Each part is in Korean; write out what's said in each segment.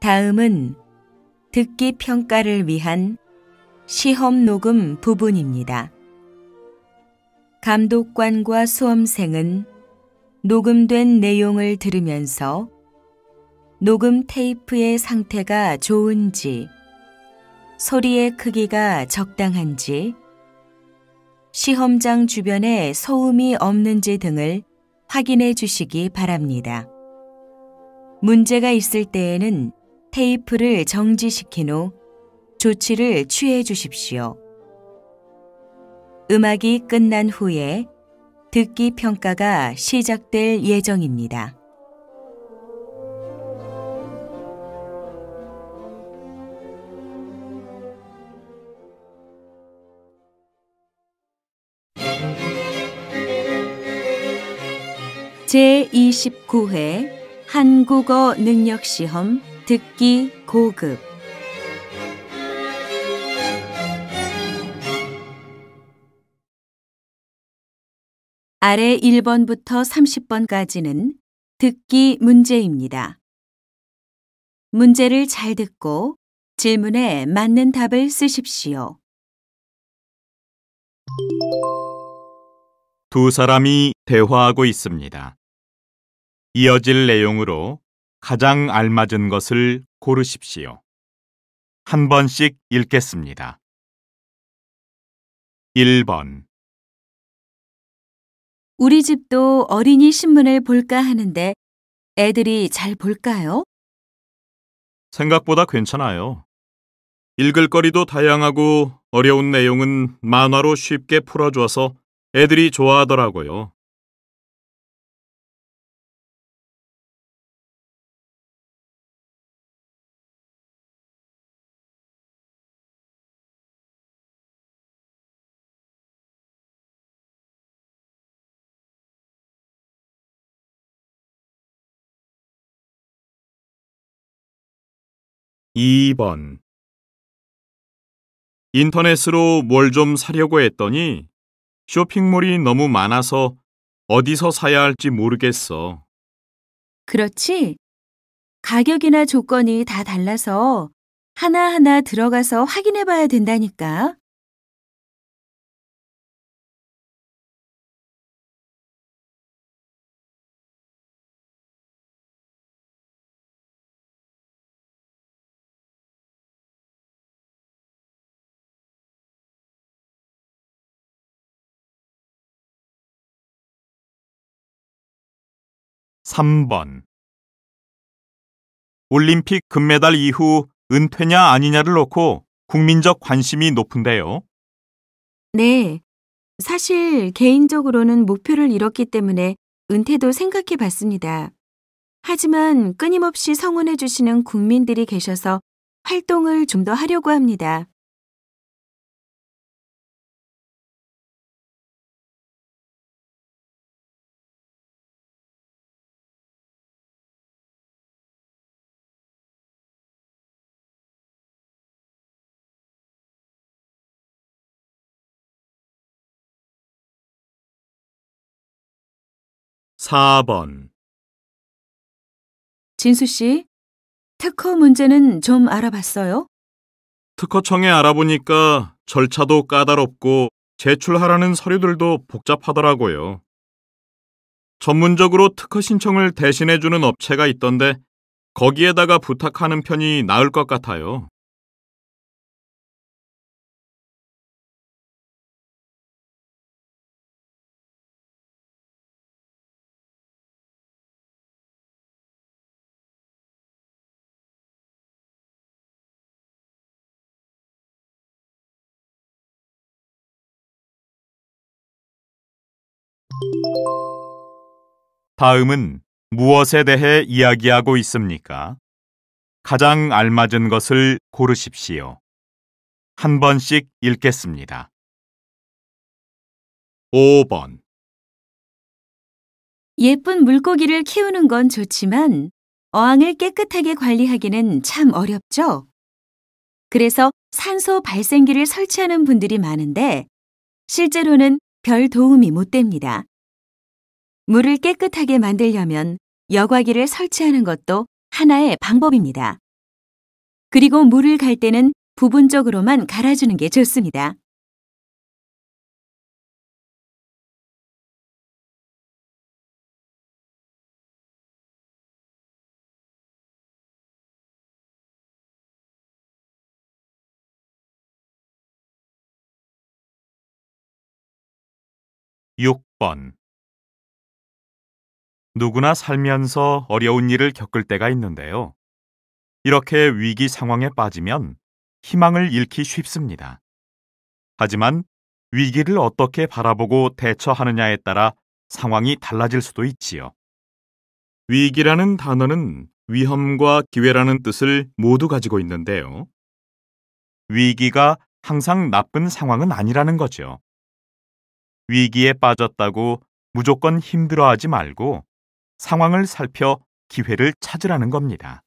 다음은 듣기 평가를 위한 시험 녹음 부분입니다. 감독관과 수험생은 녹음된 내용을 들으면서 녹음 테이프의 상태가 좋은지, 소리의 크기가 적당한지, 시험장 주변에 소음이 없는지 등을 확인해 주시기 바랍니다. 문제가 있을 때에는 테이프를 정지시킨 후 조치를 취해 주십시오. 음악이 끝난 후에 듣기 평가가 시작될 예정입니다. 제29회 한국어 능력시험 듣기 고급 아래 1번부터 30번까지는 듣기 문제입니다. 문제를 잘 듣고 질문에 맞는 답을 쓰십시오. 두 사람이 대화하고 있습니다. 이어질 내용으로 가장 알맞은 것을 고르십시오. 한 번씩 읽겠습니다. 1번. 우리 집도 어린이 신문을 볼까 하는데 애들이 잘 볼까요? 생각보다 괜찮아요. 읽을 거리도 다양하고 어려운 내용은 만화로 쉽게 풀어줘서 애들이 좋아하더라고요. 2번. 인터넷으로 뭘 좀 사려고 했더니 쇼핑몰이 너무 많아서 어디서 사야 할지 모르겠어. 그렇지? 가격이나 조건이 다 달라서 하나하나 들어가서 확인해 봐야 된다니까. 3번. 올림픽 금메달 이후 은퇴냐 아니냐를 놓고 국민적 관심이 높은데요. 네. 사실 개인적으로는 목표를 이뤘기 때문에 은퇴도 생각해 봤습니다. 하지만 끊임없이 성원해 주시는 국민들이 계셔서 활동을 좀 더 하려고 합니다. 4번. 진수 씨, 특허 문제는 좀 알아봤어요? 특허청에 알아보니까 절차도 까다롭고 제출하라는 서류들도 복잡하더라고요. 전문적으로 특허 신청을 대신해주는 업체가 있던데 거기에다가 부탁하는 편이 나을 것 같아요. '다음은 무엇에 대해 이야기하고 있습니까? 가장 알맞은 것을 고르십시오. 한 번씩 읽겠습니다. 5번. 예쁜 물고기를 키우는 건 좋지만 어항을 깨끗하게 관리하기는 참 어렵죠? 그래서 산소 발생기를 설치하는 분들이 많은데 실제로는 별 도움이 못 됩니다. 물을 깨끗하게 만들려면 여과기를 설치하는 것도 하나의 방법입니다. 그리고 물을 갈 때는 부분적으로만 갈아주는 게 좋습니다. 육 번 누구나 살면서 어려운 일을 겪을 때가 있는데요. 이렇게 위기 상황에 빠지면 희망을 잃기 쉽습니다. 하지만 위기를 어떻게 바라보고 대처하느냐에 따라 상황이 달라질 수도 있지요. 위기라는 단어는 위험과 기회라는 뜻을 모두 가지고 있는데요. 위기가 항상 나쁜 상황은 아니라는 거죠. 위기에 빠졌다고 무조건 힘들어하지 말고 상황을 살펴 기회를 찾으라는 겁니다.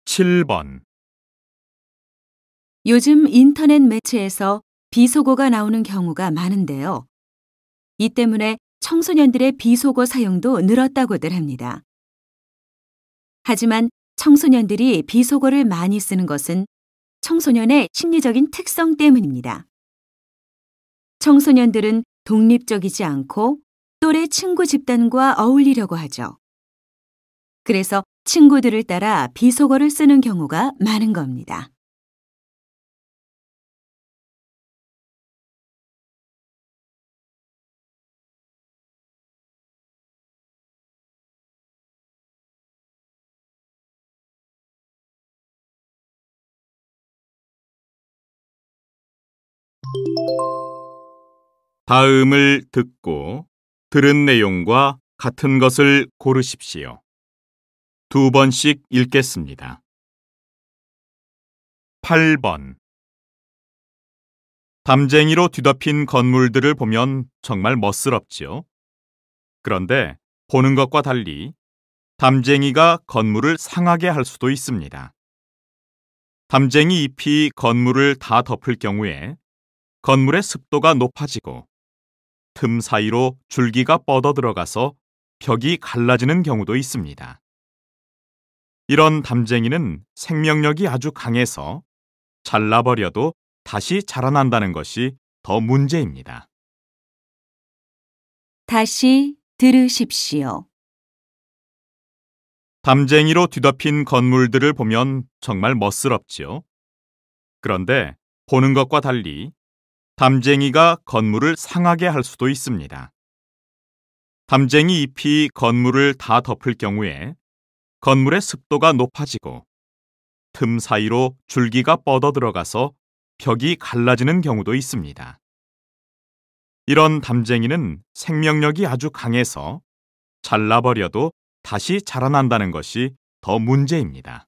7번 요즘 인터넷 매체에서 비속어가 나오는 경우가 많은데요. 이 때문에 청소년들의 비속어 사용도 늘었다고들 합니다. 하지만 청소년들이 비속어를 많이 쓰는 것은 청소년의 심리적인 특성 때문입니다. 청소년들은 독립적이지 않고 또래 친구 집단과 어울리려고 하죠. 그래서 친구들을 따라 비속어를 쓰는 경우가 많은 겁니다. 다음을 듣고 들은 내용과 같은 것을 고르십시오. 두 번씩 읽겠습니다. 8번 담쟁이로 뒤덮인 건물들을 보면 정말 멋스럽지요. 그런데 보는 것과 달리 담쟁이가 건물을 상하게 할 수도 있습니다. 담쟁이 잎이 건물을 다 덮을 경우에 건물의 습도가 높아지고 틈 사이로 줄기가 뻗어 들어가서 벽이 갈라지는 경우도 있습니다. 이런 담쟁이는 생명력이 아주 강해서 잘라버려도 다시 자라난다는 것이 더 문제입니다. 다시 들으십시오. 담쟁이로 뒤덮인 건물들을 보면 정말 멋스럽지요. 그런데 보는 것과 달리 담쟁이가 건물을 상하게 할 수도 있습니다. 담쟁이 잎이 건물을 다 덮을 경우에 건물의 습도가 높아지고 틈 사이로 줄기가 뻗어 들어가서 벽이 갈라지는 경우도 있습니다. 이런 담쟁이는 생명력이 아주 강해서 잘라버려도 다시 자라난다는 것이 더 문제입니다.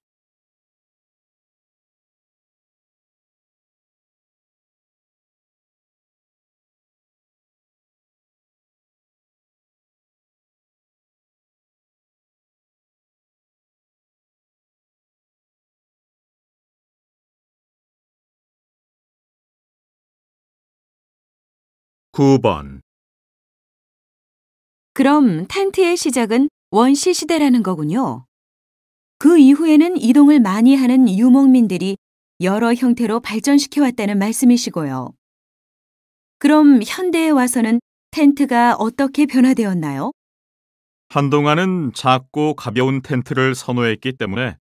9번 그럼 텐트의 시작은 원시 시대라는 거군요. 그 이후에는 이동을 많이 하는 유목민들이 여러 형태로 발전시켜 왔다는 말씀이시고요. 그럼 현대에 와서는 텐트가 어떻게 변화되었나요? 한동안은 작고 가벼운 텐트를 선호했기 때문에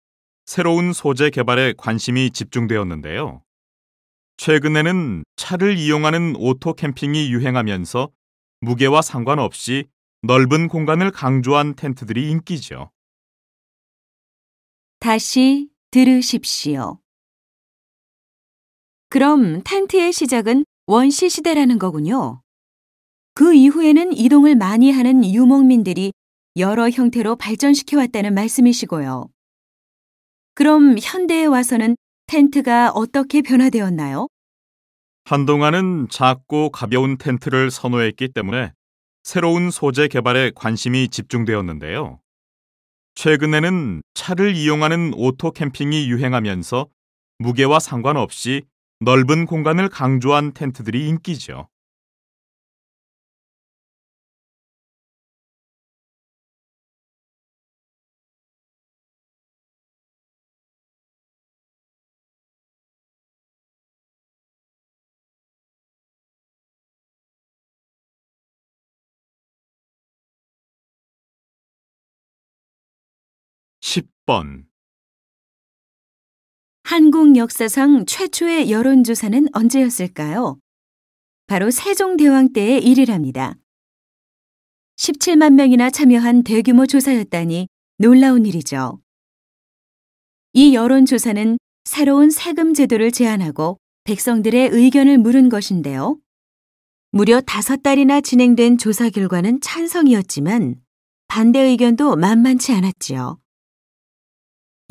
새로운 소재 개발에 관심이 집중되었는데요. 최근에는 차를 이용하는 오토 캠핑이 유행하면서 무게와 상관없이 넓은 공간을 강조한 텐트들이 인기죠. 다시 들으십시오. 그럼 텐트의 시작은 원시 시대라는 거군요. 그 이후에는 이동을 많이 하는 유목민들이 여러 형태로 발전시켜 왔다는 말씀이시고요. 그럼 현대에 와서는 텐트가 어떻게 변화되었나요? 한동안은 작고 가벼운 텐트를 선호했기 때문에 새로운 소재 개발에 관심이 집중되었는데요. 최근에는 차를 이용하는 오토 캠핑이 유행하면서 무게와 상관없이 넓은 공간을 강조한 텐트들이 인기죠. 10번. 한국 역사상 최초의 여론조사는 언제였을까요? 바로 세종대왕 때의 일이랍니다. 17만 명이나 참여한 대규모 조사였다니 놀라운 일이죠. 이 여론조사는 새로운 세금 제도를 제안하고 백성들의 의견을 물은 것인데요. 무려 5달이나 진행된 조사 결과는 찬성이었지만 반대 의견도 만만치 않았지요.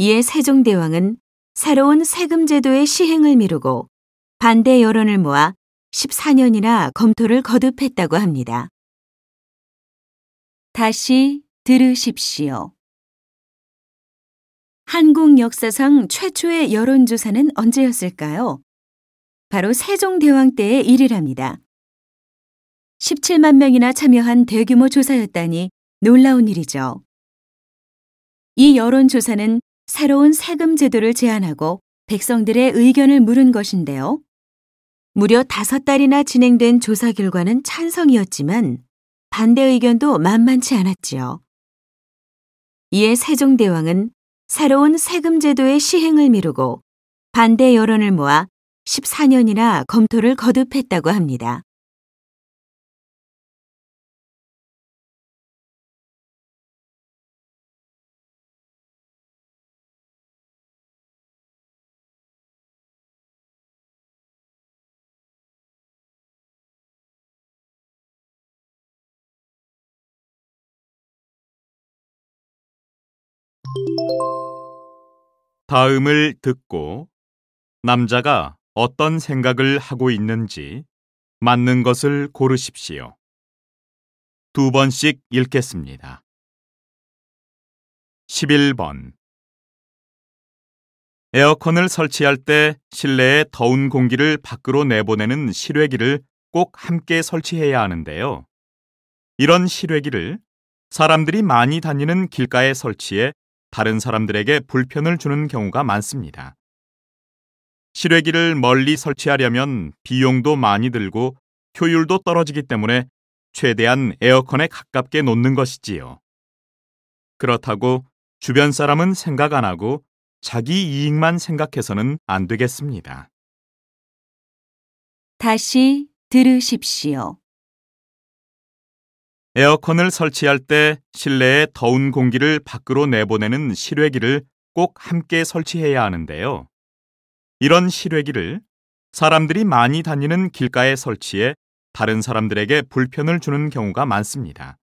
이에 세종대왕은 새로운 세금 제도의 시행을 미루고 반대 여론을 모아 14년이나 검토를 거듭했다고 합니다. 다시 들으십시오. 한국 역사상 최초의 여론조사는 언제였을까요? 바로 세종대왕 때의 일이랍니다. 17만 명이나 참여한 대규모 조사였다니 놀라운 일이죠. 이 여론조사는 새로운 세금 제도를 제안하고 백성들의 의견을 물은 것인데요. 무려 5달이나 진행된 조사 결과는 찬성이었지만 반대 의견도 만만치 않았지요. 이에 세종대왕은 새로운 세금 제도의 시행을 미루고 반대 여론을 모아 14년이나 검토를 거듭했다고 합니다. 다음을 듣고 남자가 어떤 생각을 하고 있는지 맞는 것을 고르십시오. 2번씩 읽겠습니다. 11번. 에어컨을 설치할 때 실내에 더운 공기를 밖으로 내보내는 실외기를 꼭 함께 설치해야 하는데요. 이런 실외기를 사람들이 많이 다니는 길가에 설치해 다른 사람들에게 불편을 주는 경우가 많습니다. 실외기를 멀리 설치하려면 비용도 많이 들고 효율도 떨어지기 때문에 최대한 에어컨에 가깝게 놓는 것이지요. 그렇다고 주변 사람은 생각 안 하고 자기 이익만 생각해서는 안 되겠습니다. 다시 들으십시오. 에어컨을 설치할 때 실내에 더운 공기를 밖으로 내보내는 실외기를 꼭 함께 설치해야 하는데요. 이런 실외기를 사람들이 많이 다니는 길가에 설치해 다른 사람들에게 불편을 주는 경우가 많습니다.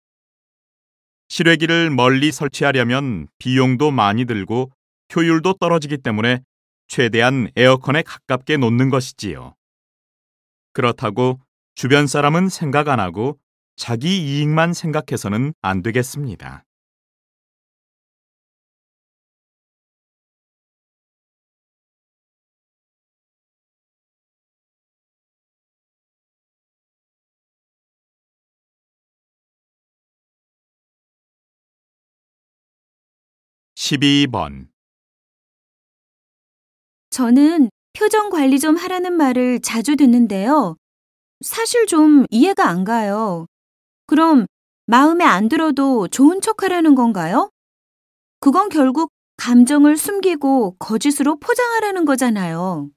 실외기를 멀리 설치하려면 비용도 많이 들고 효율도 떨어지기 때문에 최대한 에어컨에 가깝게 놓는 것이지요. 그렇다고 주변 사람은 생각 안 하고 자기 이익만 생각해서는 안 되겠습니다. (12번) 저는 표정 관리 좀 하라는 말을 자주 듣는데요. 사실 좀 이해가 안 가요. 그럼 마음에 안 들어도 좋은 척 하라는 건가요? 그건 결국 감정을 숨기고 거짓으로 포장하라는 거잖아요.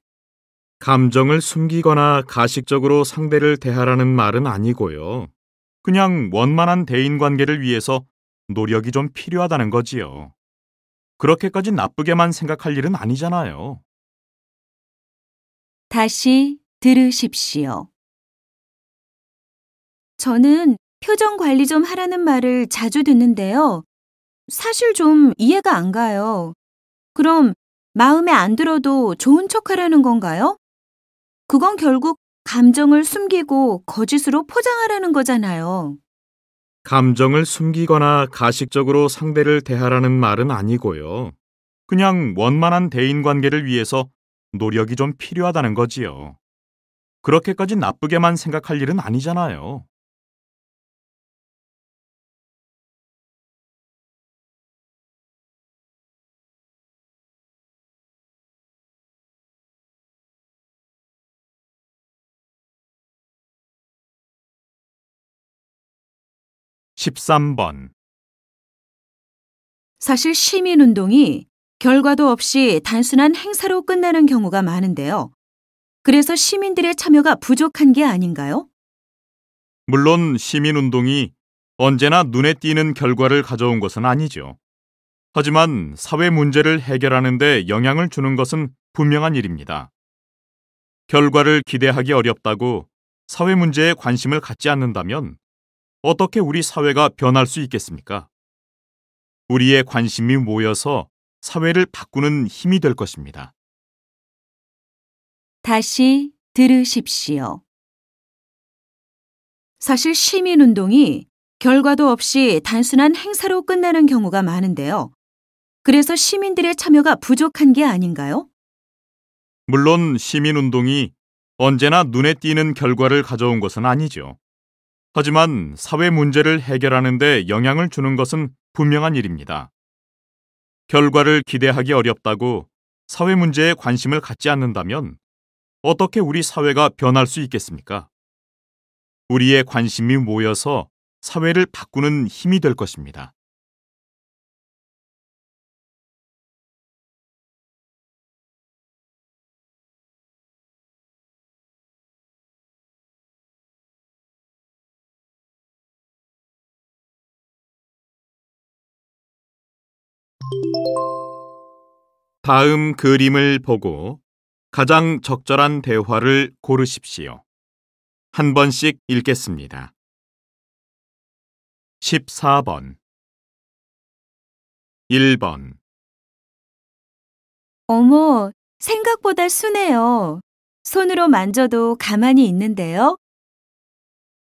감정을 숨기거나 가식적으로 상대를 대하라는 말은 아니고요. 그냥 원만한 대인관계를 위해서 노력이 좀 필요하다는 거지요. 그렇게까지 나쁘게만 생각할 일은 아니잖아요. 다시 들으십시오. 저는 표정 관리 좀 하라는 말을 자주 듣는데요. 사실 좀 이해가 안 가요. 그럼 마음에 안 들어도 좋은 척 하라는 건가요? 그건 결국 감정을 숨기고 거짓으로 포장하라는 거잖아요. 감정을 숨기거나 가식적으로 상대를 대하라는 말은 아니고요. 그냥 원만한 대인관계를 위해서 노력이 좀 필요하다는 거지요. 그렇게까지 나쁘게만 생각할 일은 아니잖아요. 13번. 사실 시민운동이 결과도 없이 단순한 행사로 끝나는 경우가 많은데요. 그래서 시민들의 참여가 부족한 게 아닌가요? 물론 시민운동이 언제나 눈에 띄는 결과를 가져온 것은 아니죠. 하지만 사회 문제를 해결하는 데 영향을 주는 것은 분명한 일입니다. 결과를 기대하기 어렵다고 사회 문제에 관심을 갖지 않는다면 어떻게 우리 사회가 변할 수 있겠습니까? 우리의 관심이 모여서 사회를 바꾸는 힘이 될 것입니다. 다시 들으십시오. 사실 시민운동이 결과도 없이 단순한 행사로 끝나는 경우가 많은데요. 그래서 시민들의 참여가 부족한 게 아닌가요? 물론 시민운동이 언제나 눈에 띄는 결과를 가져온 것은 아니죠. 하지만 사회 문제를 해결하는 데 영향을 주는 것은 분명한 일입니다. 결과를 기대하기 어렵다고 사회 문제에 관심을 갖지 않는다면 어떻게 우리 사회가 변할 수 있겠습니까? 우리의 관심이 모여서 사회를 바꾸는 힘이 될 것입니다. 다음 그림을 보고 가장 적절한 대화를 고르십시오. 한 번씩 읽겠습니다. 14번 1번 어머, 생각보다 순해요. 손으로 만져도 가만히 있는데요.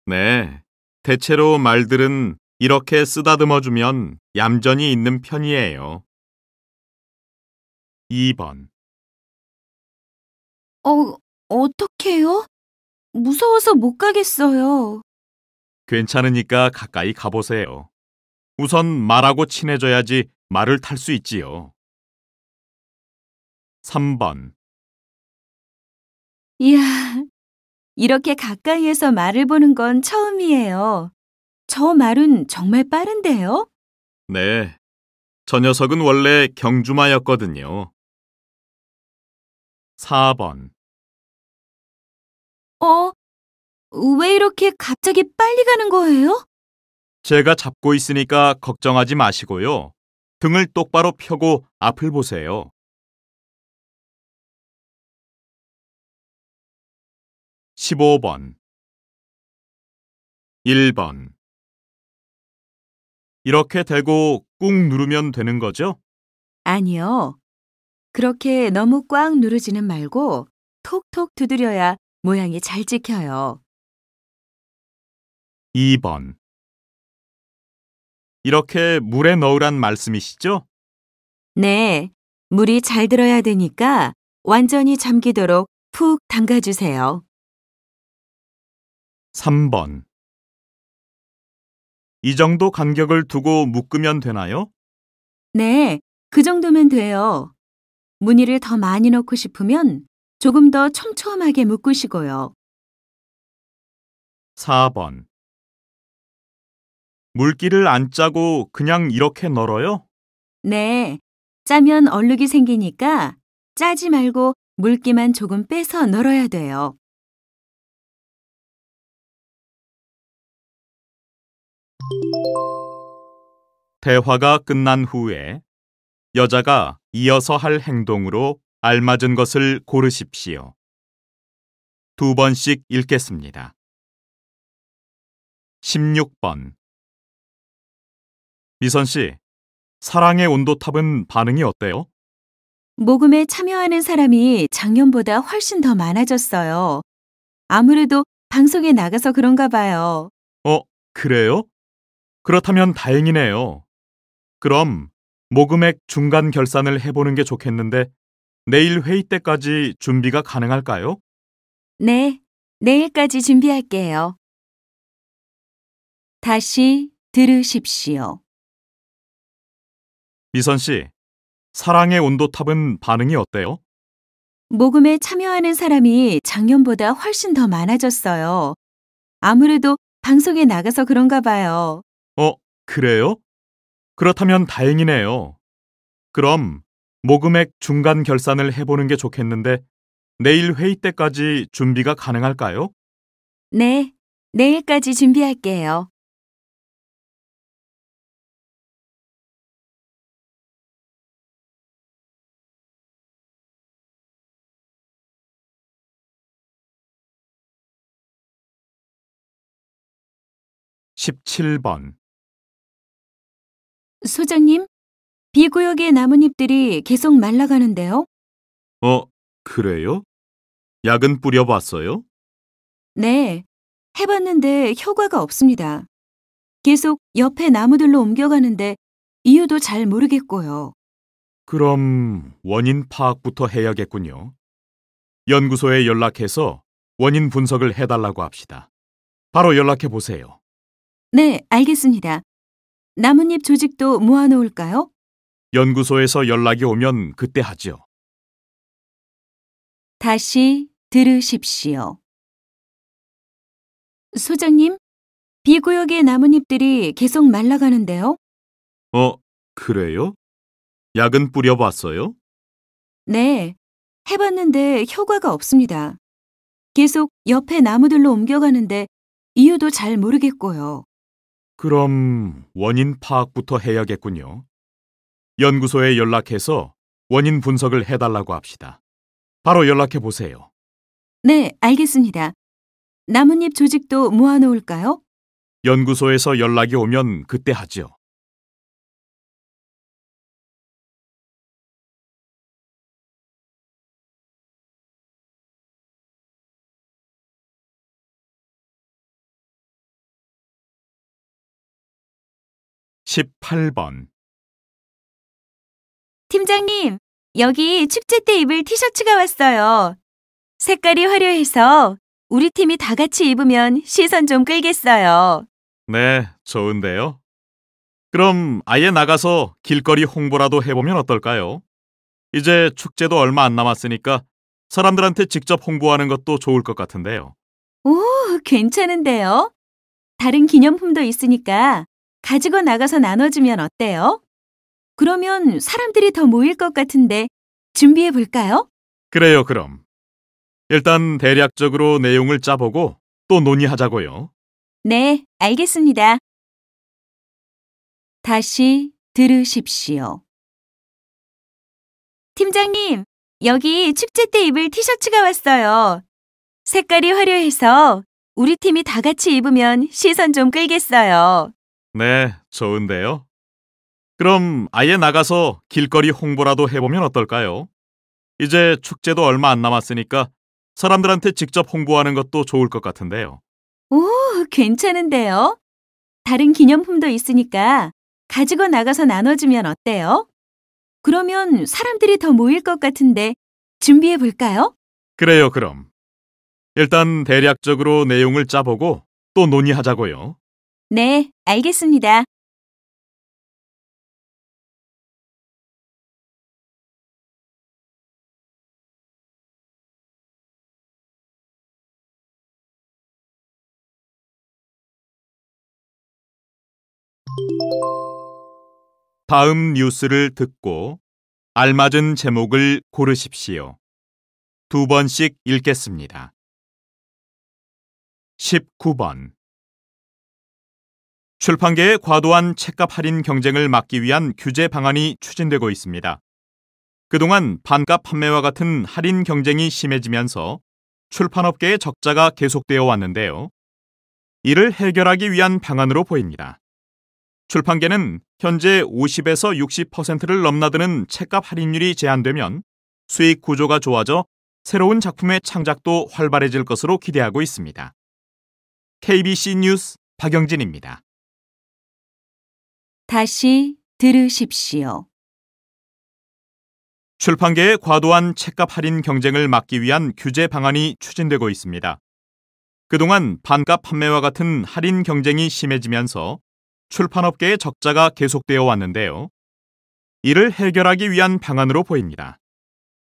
네, 대체로 말들은 이렇게 쓰다듬어주면 얌전히 있는 편이에요. 2번 어떡해요? 무서워서 못 가겠어요. 괜찮으니까 가까이 가보세요. 우선 말하고 친해져야지 말을 탈 수 있지요. 3번 이야, 이렇게 가까이에서 말을 보는 건 처음이에요. 저 말은 정말 빠른데요? 네, 저 녀석은 원래 경주마였거든요. 4번 어, 왜 이렇게 갑자기 빨리 가는 거예요? 제가 잡고 있으니까 걱정하지 마시고요. 등을 똑바로 펴고 앞을 보세요. 15번 1번 이렇게 대고 꾹 누르면 되는 거죠? 아니요. 그렇게 너무 꽉 누르지는 말고 톡톡 두드려야 모양이 잘 찍혀요. 2번 이렇게 물에 넣으란 말씀이시죠? 네, 물이 잘 들어야 되니까 완전히 잠기도록 푹 담가주세요. 3번 이 정도 간격을 두고 묶으면 되나요? 네, 그 정도면 돼요. 무늬를 더 많이 넣고 싶으면 조금 더 촘촘하게 묶으시고요. 4번 물기를 안 짜고 그냥 이렇게 널어요? 네, 짜면 얼룩이 생기니까 짜지 말고 물기만 조금 빼서 널어야 돼요. 대화가 끝난 후에 여자가 이어서 할 행동으로 알맞은 것을 고르십시오. 두 번씩 읽겠습니다. 16번 미선 씨, 사랑의 온도탑은 반응이 어때요? 모금에 참여하는 사람이 작년보다 훨씬 더 많아졌어요. 아무래도 방송에 나가서 그런가 봐요. 그래요? 그렇다면 다행이네요. 그럼 모금액 중간 결산을 해보는 게 좋겠는데 내일 회의 때까지 준비가 가능할까요? 네, 내일까지 준비할게요. 다시 들으십시오. 미선 씨, 사랑의 온도탑은 반응이 어때요? 모금에 참여하는 사람이 작년보다 훨씬 더 많아졌어요. 아무래도 방송에 나가서 그런가 봐요. 그래요? 그렇다면 다행이네요. 그럼 모금액 중간 결산을 해보는 게 좋겠는데 내일 회의 때까지 준비가 가능할까요? 네, 내일까지 준비할게요. (17번) 소장님, 비구역의 나뭇잎들이 계속 말라가는데요? 그래요? 약은 뿌려봤어요? 네, 해봤는데 효과가 없습니다. 계속 옆에 나무들로 옮겨가는데 이유도 잘 모르겠고요. 그럼 원인 파악부터 해야겠군요. 연구소에 연락해서 원인 분석을 해달라고 합시다. 바로 연락해 보세요. 네, 알겠습니다. 나뭇잎 조직도 모아놓을까요? 연구소에서 연락이 오면 그때 하죠. 다시 들으십시오. 소장님, 비구역의 나뭇잎들이 계속 말라가는데요? 그래요? 약은 뿌려봤어요? 네, 해봤는데 효과가 없습니다. 계속 옆에 나무들로 옮겨가는데 이유도 잘 모르겠고요. 그럼 원인 파악부터 해야겠군요. 연구소에 연락해서 원인 분석을 해달라고 합시다. 바로 연락해 보세요. 네, 알겠습니다. 나뭇잎 조직도 모아놓을까요? 연구소에서 연락이 오면 그때 하죠. (18번) 팀장님, 여기 축제 때 입을 티셔츠가 왔어요. 색깔이 화려해서 우리 팀이 다 같이 입으면 시선 좀 끌겠어요. 네, 좋은데요. 그럼 아예 나가서 길거리 홍보라도 해보면 어떨까요? 이제 축제도 얼마 안 남았으니까 사람들한테 직접 홍보하는 것도 좋을 것 같은데요. 오, 괜찮은데요? 다른 기념품도 있으니까 가지고 나가서 나눠주면 어때요? 그러면 사람들이 더 모일 것 같은데 준비해 볼까요? 그래요, 그럼. 일단 대략적으로 내용을 짜보고 또 논의하자고요. 네, 알겠습니다. 다시 들으십시오. 팀장님, 여기 축제 때 입을 티셔츠가 왔어요. 색깔이 화려해서 우리 팀이 다 같이 입으면 시선 좀 끌겠어요. 네, 좋은데요. 그럼 아예 나가서 길거리 홍보라도 해보면 어떨까요? 이제 축제도 얼마 안 남았으니까 사람들한테 직접 홍보하는 것도 좋을 것 같은데요. 오, 괜찮은데요? 다른 기념품도 있으니까 가지고 나가서 나눠주면 어때요? 그러면 사람들이 더 모일 것 같은데 준비해 볼까요? 그래요, 그럼. 일단 대략적으로 내용을 짜보고 또 논의하자고요. 네, 알겠습니다. 다음 뉴스를 듣고 알맞은 제목을 고르십시오. 2번씩 읽겠습니다. 19번. 출판계의 과도한 책값 할인 경쟁을 막기 위한 규제 방안이 추진되고 있습니다. 그동안 반값 판매와 같은 할인 경쟁이 심해지면서 출판업계의 적자가 계속되어 왔는데요. 이를 해결하기 위한 방안으로 보입니다. 출판계는 현재 50에서 60%를 넘나드는 책값 할인율이 제한되면 수익 구조가 좋아져 새로운 작품의 창작도 활발해질 것으로 기대하고 있습니다. KBC 뉴스 박영진입니다. 다시 들으십시오. 출판계의 과도한 책값 할인 경쟁을 막기 위한 규제 방안이 추진되고 있습니다. 그동안 반값 판매와 같은 할인 경쟁이 심해지면서 출판업계의 적자가 계속되어 왔는데요. 이를 해결하기 위한 방안으로 보입니다.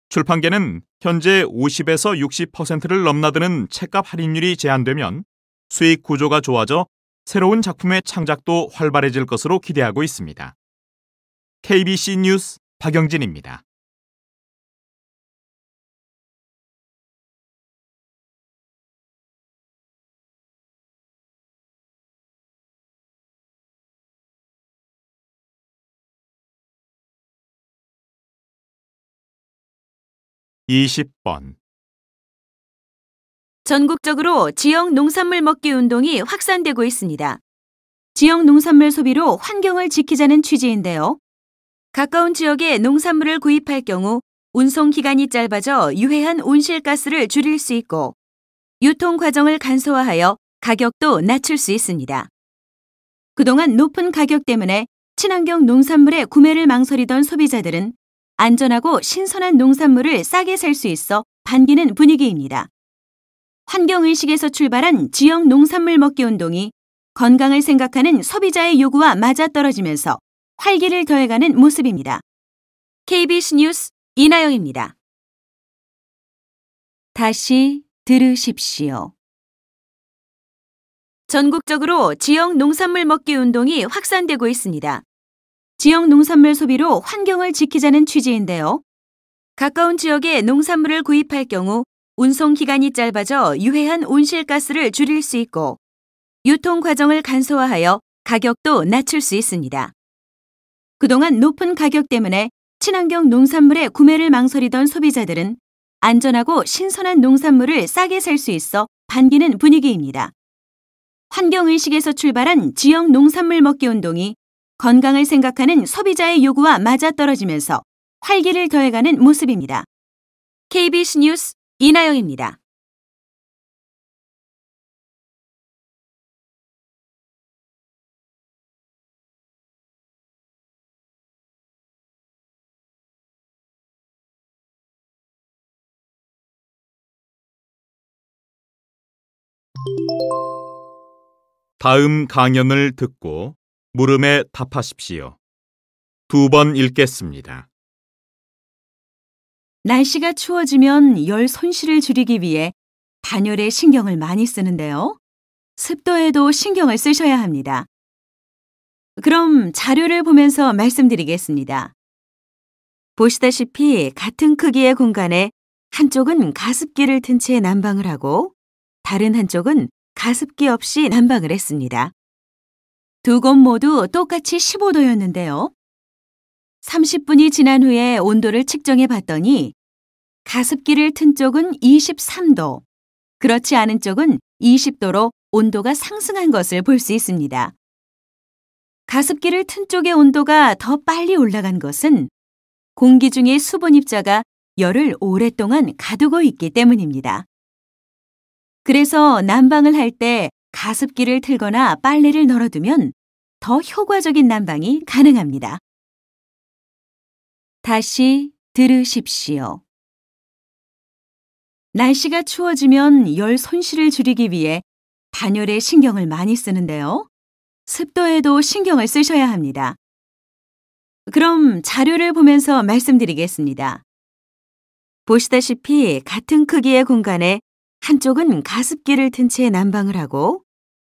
출판계는 현재 50에서 60%를 넘나드는 책값 할인율이 제한되면 수익 구조가 좋아져 새로운 작품의 창작도 활발해질 것으로 기대하고 있습니다. KBC 뉴스 박영진입니다. (20번) 전국적으로 지역 농산물 먹기 운동이 확산되고 있습니다. 지역 농산물 소비로 환경을 지키자는 취지인데요. 가까운 지역에 농산물을 구입할 경우 운송 기간이 짧아져 유해한 온실가스를 줄일 수 있고 유통 과정을 간소화하여 가격도 낮출 수 있습니다. 그동안 높은 가격 때문에 친환경 농산물의 구매를 망설이던 소비자들은 안전하고 신선한 농산물을 싸게 살 수 있어 반기는 분위기입니다. 환경의식에서 출발한 지역 농산물 먹기 운동이 건강을 생각하는 소비자의 요구와 맞아떨어지면서 활기를 더해가는 모습입니다. KBS 뉴스 이나영입니다. 다시 들으십시오. 전국적으로 지역 농산물 먹기 운동이 확산되고 있습니다. 지역 농산물 소비로 환경을 지키자는 취지인데요. 가까운 지역에 농산물을 구입할 경우 운송 기간이 짧아져 유해한 온실가스를 줄일 수 있고 유통 과정을 간소화하여 가격도 낮출 수 있습니다. 그동안 높은 가격 때문에 친환경 농산물의 구매를 망설이던 소비자들은 안전하고 신선한 농산물을 싸게 살 수 있어 반기는 분위기입니다. 환경의식에서 출발한 지역 농산물 먹기 운동이 건강을 생각하는 소비자의 요구와 맞아떨어지면서 활기를 더해가는 모습입니다. KBS 뉴스 이나영입니다. 다음 강연을 듣고 물음에 답하십시오. 2번 읽겠습니다. 날씨가 추워지면 열 손실을 줄이기 위해 단열에 신경을 많이 쓰는데요. 습도에도 신경을 쓰셔야 합니다. 그럼 자료를 보면서 말씀드리겠습니다. 보시다시피 같은 크기의 공간에 한쪽은 가습기를 튼 채 난방을 하고 다른 한쪽은 가습기 없이 난방을 했습니다. 두 곳 모두 똑같이 15도였는데요. 30분이 지난 후에 온도를 측정해 봤더니 가습기를 튼 쪽은 23도, 그렇지 않은 쪽은 20도로 온도가 상승한 것을 볼 수 있습니다. 가습기를 튼 쪽의 온도가 더 빨리 올라간 것은 공기 중의 수분 입자가 열을 오랫동안 가두고 있기 때문입니다. 그래서 난방을 할 때 가습기를 틀거나 빨래를 널어두면 더 효과적인 난방이 가능합니다. 다시 들으십시오. 날씨가 추워지면 열 손실을 줄이기 위해 단열에 신경을 많이 쓰는데요. 습도에도 신경을 쓰셔야 합니다. 그럼 자료를 보면서 말씀드리겠습니다. 보시다시피 같은 크기의 공간에 한쪽은 가습기를 튼 채 난방을 하고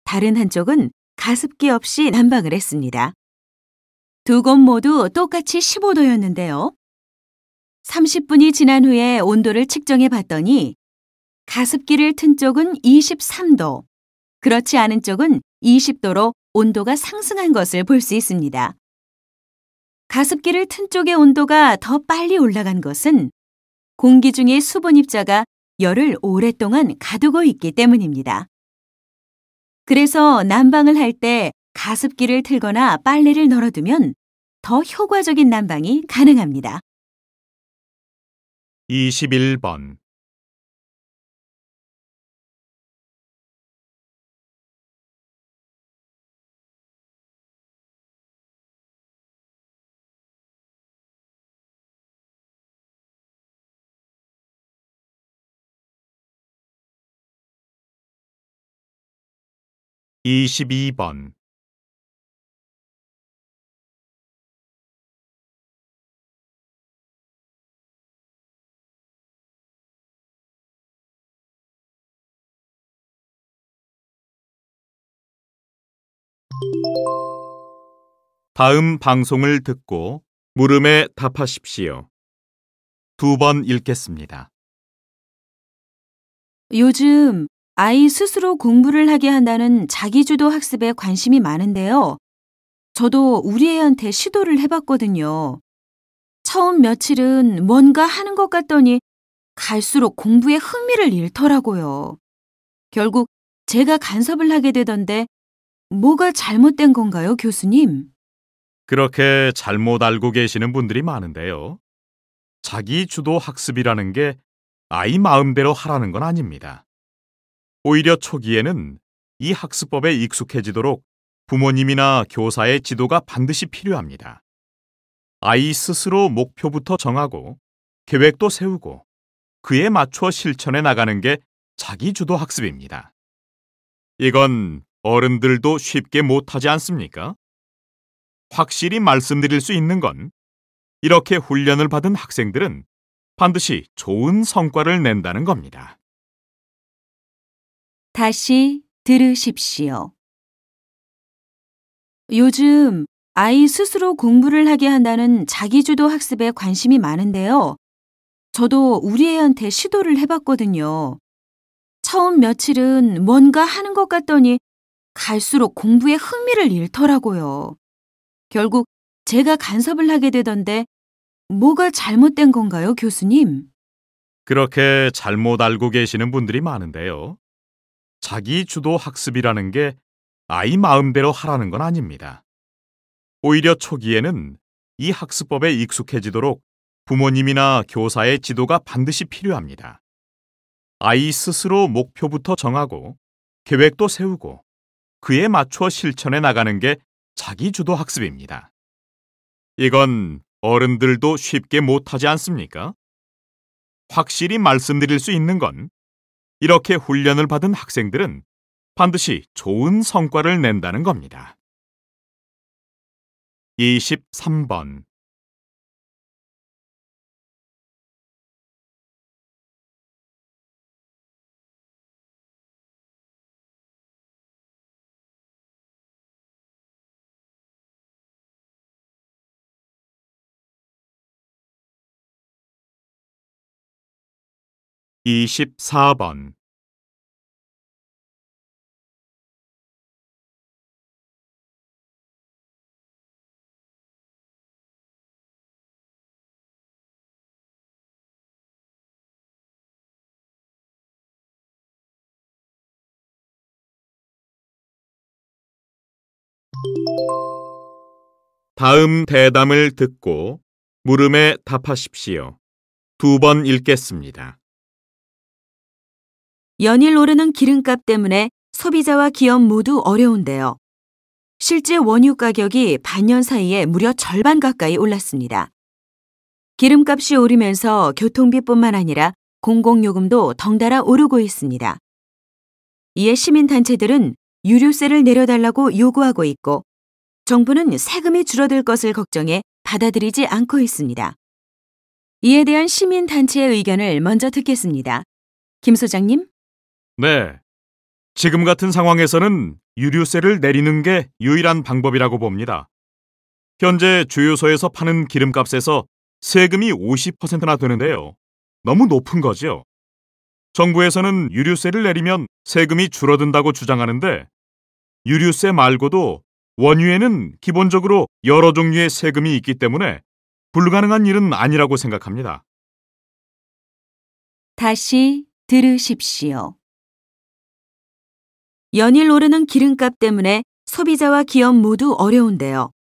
다른 한쪽은 가습기 없이 난방을 했습니다. 두 곳 모두 똑같이 15도였는데요. 30분이 지난 후에 온도를 측정해 봤더니 가습기를 튼 쪽은 23도, 그렇지 않은 쪽은 20도로 온도가 상승한 것을 볼 수 있습니다. 가습기를 튼 쪽의 온도가 더 빨리 올라간 것은 공기 중의 수분 입자가 열을 오랫동안 가두고 있기 때문입니다. 그래서 난방을 할 때 가습기를 틀거나 빨래를 널어두면 더 효과적인 난방이 가능합니다. 21번 22번. 다음 방송을 듣고 물음에 답하십시오. 2번 읽겠습니다. 요즘 아이 스스로 공부를 하게 한다는 자기주도 학습에 관심이 많은데요. 저도 우리 애한테 시도를 해봤거든요. 처음 며칠은 뭔가 하는 것 같더니 갈수록 공부에 흥미를 잃더라고요. 결국 제가 간섭을 하게 되던데 뭐가 잘못된 건가요, 교수님? 그렇게 잘못 알고 계시는 분들이 많은데요. 자기 주도 학습이라는 게 아이 마음대로 하라는 건 아닙니다. 오히려 초기에는 이 학습법에 익숙해지도록 부모님이나 교사의 지도가 반드시 필요합니다. 아이 스스로 목표부터 정하고 계획도 세우고 그에 맞춰 실천해 나가는 게 자기 주도 학습입니다. 이건 어른들도 쉽게 못하지 않습니까? 확실히 말씀드릴 수 있는 건 이렇게 훈련을 받은 학생들은 반드시 좋은 성과를 낸다는 겁니다. 다시 들으십시오. 요즘 아이 스스로 공부를 하게 한다는 자기주도 학습에 관심이 많은데요. 저도 우리 애한테 시도를 해봤거든요. 처음 며칠은 뭔가 하는 것 같더니 갈수록 공부에 흥미를 잃더라고요. 결국 제가 간섭을 하게 되던데 뭐가 잘못된 건가요, 교수님? 그렇게 잘못 알고 계시는 분들이 많은데요. 자기 주도 학습이라는 게 아이 마음대로 하라는 건 아닙니다. 오히려 초기에는 이 학습법에 익숙해지도록 부모님이나 교사의 지도가 반드시 필요합니다. 아이 스스로 목표부터 정하고 계획도 세우고 그에 맞춰 실천해 나가는 게 자기 주도 학습입니다. 이건 어른들도 쉽게 못하지 않습니까? 확실히 말씀드릴 수 있는 건 이렇게 훈련을 받은 학생들은 반드시 좋은 성과를 낸다는 겁니다. 23번. 이십사 번. 다음 대담을 듣고 물음에 답하십시오. 2번 읽겠습니다. 연일 오르는 기름값 때문에 소비자와 기업 모두 어려운데요. 실제 원유 가격이 반년 사이에 무려 절반 가까이 올랐습니다. 기름값이 오르면서 교통비뿐만 아니라 공공요금도 덩달아 오르고 있습니다. 이에 시민단체들은 유류세를 내려달라고 요구하고 있고 정부는 세금이 줄어들 것을 걱정해 받아들이지 않고 있습니다. 이에 대한 시민단체의 의견을 먼저 듣겠습니다. 김 소장님? 네. 지금 같은 상황에서는 유류세를 내리는 게 유일한 방법이라고 봅니다. 현재 주유소에서 파는 기름값에서 세금이 50%나 되는데요. 너무 높은 거죠. 정부에서는 유류세를 내리면 세금이 줄어든다고 주장하는데 유류세 말고도 원유에는 기본적으로 여러 종류의 세금이 있기 때문에 불가능한 일은 아니라고 생각합니다. 다시 들으십시오. 연일 오르는 기름값 때문에 소비자와 기업 모두 어려운데요.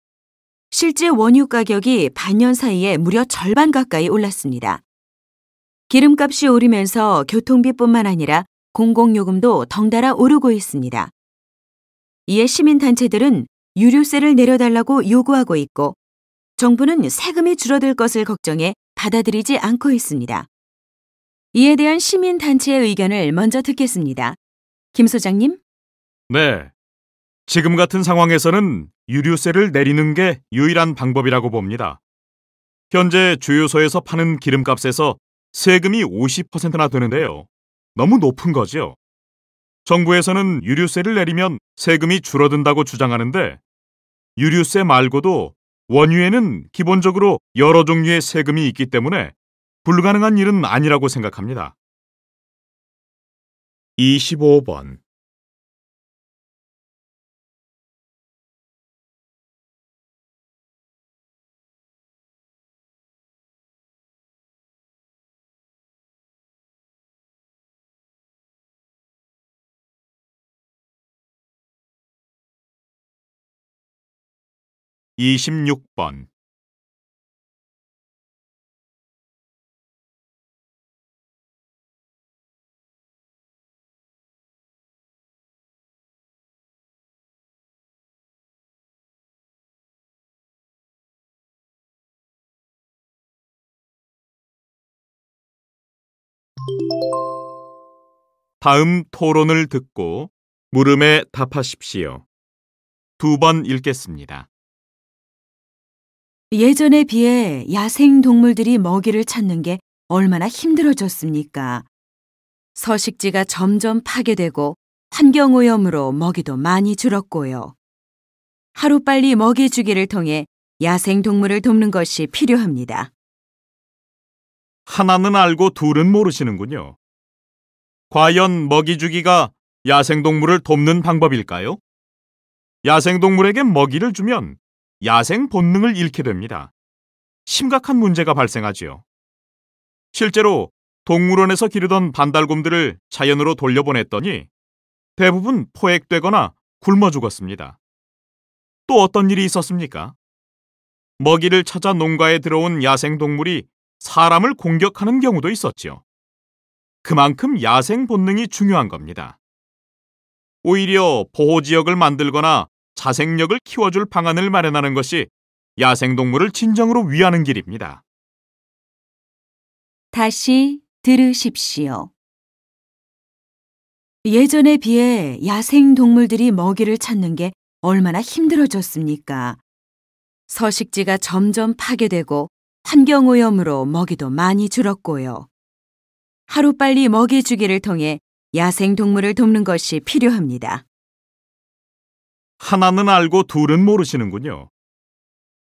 실제 원유 가격이 반년 사이에 무려 절반 가까이 올랐습니다. 기름값이 오르면서 교통비뿐만 아니라 공공요금도 덩달아 오르고 있습니다. 이에 시민단체들은 유류세를 내려달라고 요구하고 있고 정부는 세금이 줄어들 것을 걱정해 받아들이지 않고 있습니다. 이에 대한 시민단체의 의견을 먼저 듣겠습니다. 김 소장님? 네. 지금 같은 상황에서는 유류세를 내리는 게 유일한 방법이라고 봅니다. 현재 주유소에서 파는 기름값에서 세금이 50%나 되는데요. 너무 높은 거죠. 정부에서는 유류세를 내리면 세금이 줄어든다고 주장하는데 유류세 말고도 원유에는 기본적으로 여러 종류의 세금이 있기 때문에 불가능한 일은 아니라고 생각합니다. 25번. 이십육 번. 다음 토론을 듣고 물음에 답하십시오. 2번 읽겠습니다. 예전에 비해 야생 동물들이 먹이를 찾는 게 얼마나 힘들어졌습니까? 서식지가 점점 파괴되고 환경오염으로 먹이도 많이 줄었고요. 하루빨리 먹이 주기를 통해 야생 동물을 돕는 것이 필요합니다. 하나는 알고 둘은 모르시는군요. 과연 먹이 주기가 야생동물을 돕는 방법일까요? 야생동물에게 먹이를 주면 야생 본능을 잃게 됩니다. 심각한 문제가 발생하지요. 실제로 동물원에서 기르던 반달곰들을 자연으로 돌려보냈더니 대부분 포획되거나 굶어 죽었습니다. 또 어떤 일이 있었습니까? 먹이를 찾아 농가에 들어온 야생동물이 사람을 공격하는 경우도 있었지요. 그만큼 야생 본능이 중요한 겁니다. 오히려 보호지역을 만들거나 자생력을 키워줄 방안을 마련하는 것이 야생동물을 진정으로 위하는 길입니다. 다시 들으십시오. 예전에 비해 야생 동물들이 먹이를 찾는 게 얼마나 힘들어졌습니까? 서식지가 점점 파괴되고 환경오염으로 먹이도 많이 줄었고요. 하루빨리 먹이 주기를 통해 야생 동물을 돕는 것이 필요합니다. 하나는 알고 둘은 모르시는군요.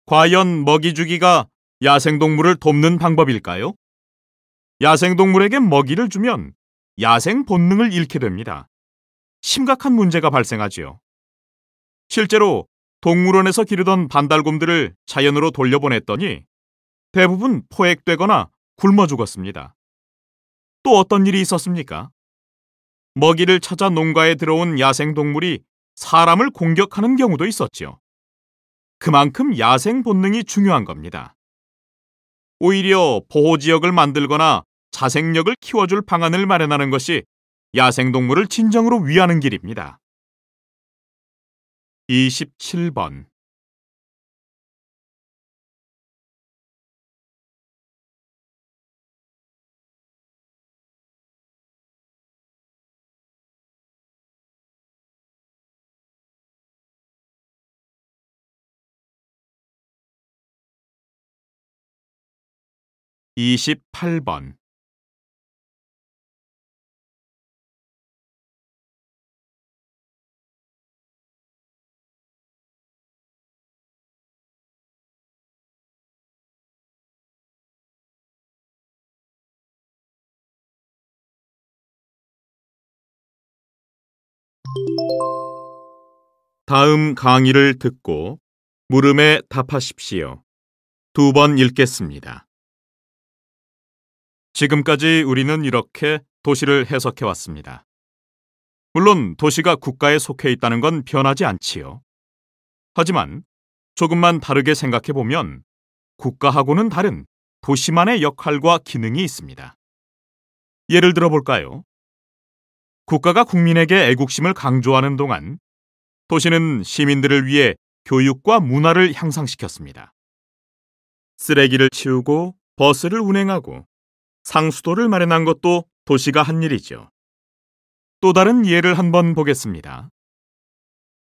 과연 먹이 주기가 야생동물을 돕는 방법일까요? 야생동물에게 먹이를 주면 야생 본능을 잃게 됩니다. 심각한 문제가 발생하지요. 실제로 동물원에서 기르던 반달곰들을 자연으로 돌려보냈더니 대부분 포획되거나 굶어 죽었습니다. 또 어떤 일이 있었습니까? 먹이를 찾아 농가에 들어온 야생동물이 사람을 공격하는 경우도 있었지요. 그만큼 야생 본능이 중요한 겁니다. 오히려 보호지역을 만들거나 자생력을 키워줄 방안을 마련하는 것이 야생동물을 진정으로 위하는 길입니다. 27번. 이십팔 번. 다음 강의를 듣고 물음에 답하십시오. 2번 읽겠습니다. 지금까지 우리는 이렇게 도시를 해석해 왔습니다. 물론 도시가 국가에 속해 있다는 건 변하지 않지요. 하지만 조금만 다르게 생각해 보면 국가하고는 다른 도시만의 역할과 기능이 있습니다. 예를 들어 볼까요? 국가가 국민에게 애국심을 강조하는 동안 도시는 시민들을 위해 교육과 문화를 향상시켰습니다. 쓰레기를 치우고 버스를 운행하고 상수도를 마련한 것도 도시가 한 일이죠. 또 다른 예를 한번 보겠습니다.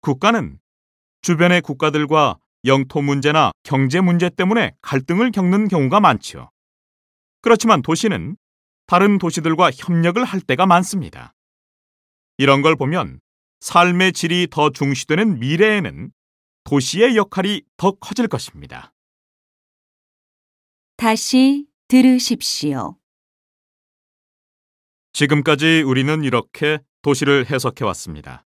국가는 주변의 국가들과 영토 문제나 경제 문제 때문에 갈등을 겪는 경우가 많죠. 그렇지만 도시는 다른 도시들과 협력을 할 때가 많습니다. 이런 걸 보면 삶의 질이 더 중시되는 미래에는 도시의 역할이 더 커질 것입니다. 다시 들으십시오. 지금까지 우리는 이렇게 도시를 해석해 왔습니다.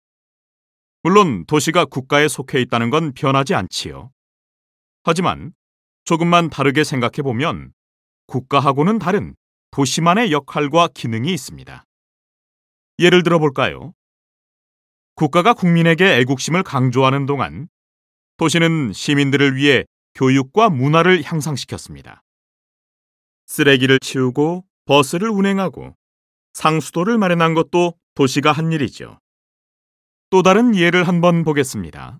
물론 도시가 국가에 속해 있다는 건 변하지 않지요. 하지만 조금만 다르게 생각해 보면 국가하고는 다른 도시만의 역할과 기능이 있습니다. 예를 들어 볼까요? 국가가 국민에게 애국심을 강조하는 동안 도시는 시민들을 위해 교육과 문화를 향상시켰습니다. 쓰레기를 치우고 버스를 운행하고 상수도를 마련한 것도 도시가 한 일이죠. 또 다른 예를 한번 보겠습니다.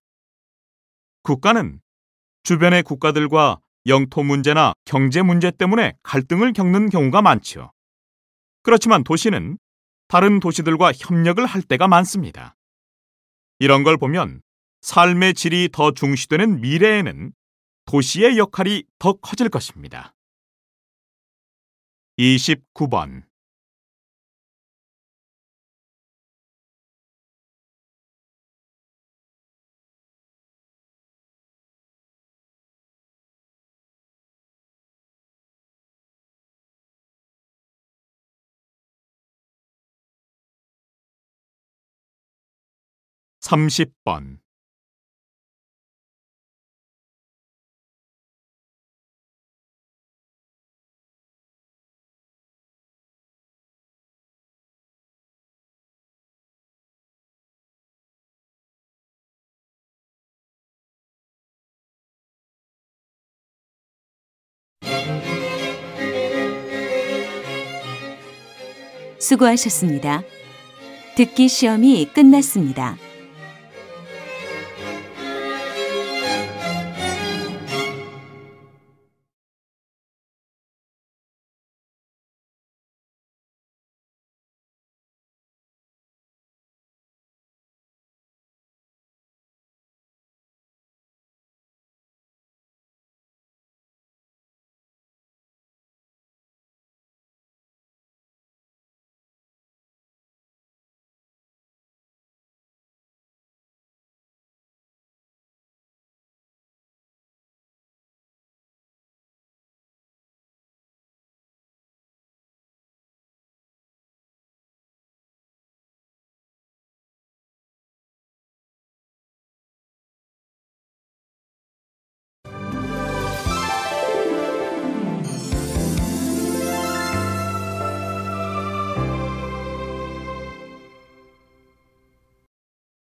국가는 주변의 국가들과 영토 문제나 경제 문제 때문에 갈등을 겪는 경우가 많죠. 그렇지만 도시는 다른 도시들과 협력을 할 때가 많습니다. 이런 걸 보면 삶의 질이 더 중시되는 미래에는 도시의 역할이 더 커질 것입니다. 29번. 삼십 번. 수고하셨습니다. 듣기 시험이 끝났습니다.